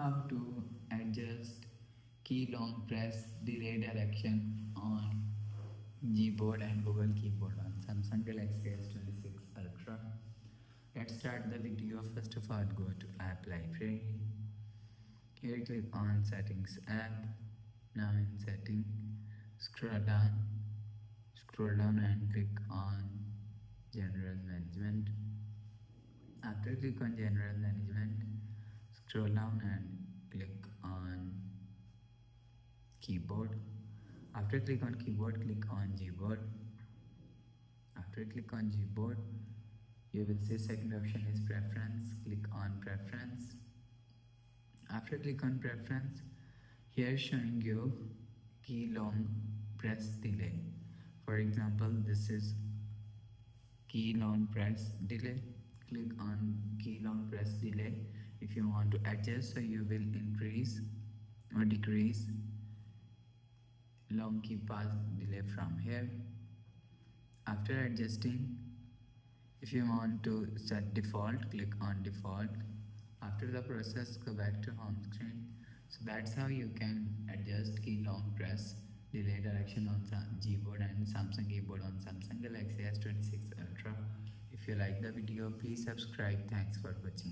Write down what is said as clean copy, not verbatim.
how to adjust key long press delay direction on Gboard and Google Keyboard on Samsung Galaxy S26 Ultra. Let's start the video. First of all, go to App Library. Here click on Settings app. Now in Setting, scroll down and click on General Management. After click on General Management, scroll down and click on Keyboard. After click on Keyboard, click on Gboard. After click on Gboard, you will see second option is Preference. Click on Preference. After click on Preference, here showing you key long press delay. For example, this is key long press delay. Click on key long press delay if you want to adjust, so you will increase or decrease long key pass delay from here. After adjusting, if you want to set default, click on default. After the process, go back to home screen. So that's how you can adjust key long press delay direction on Gboard and Samsung Keyboard on Samsung Galaxy S26 Ultra. If you like the video, please subscribe. Thanks for watching.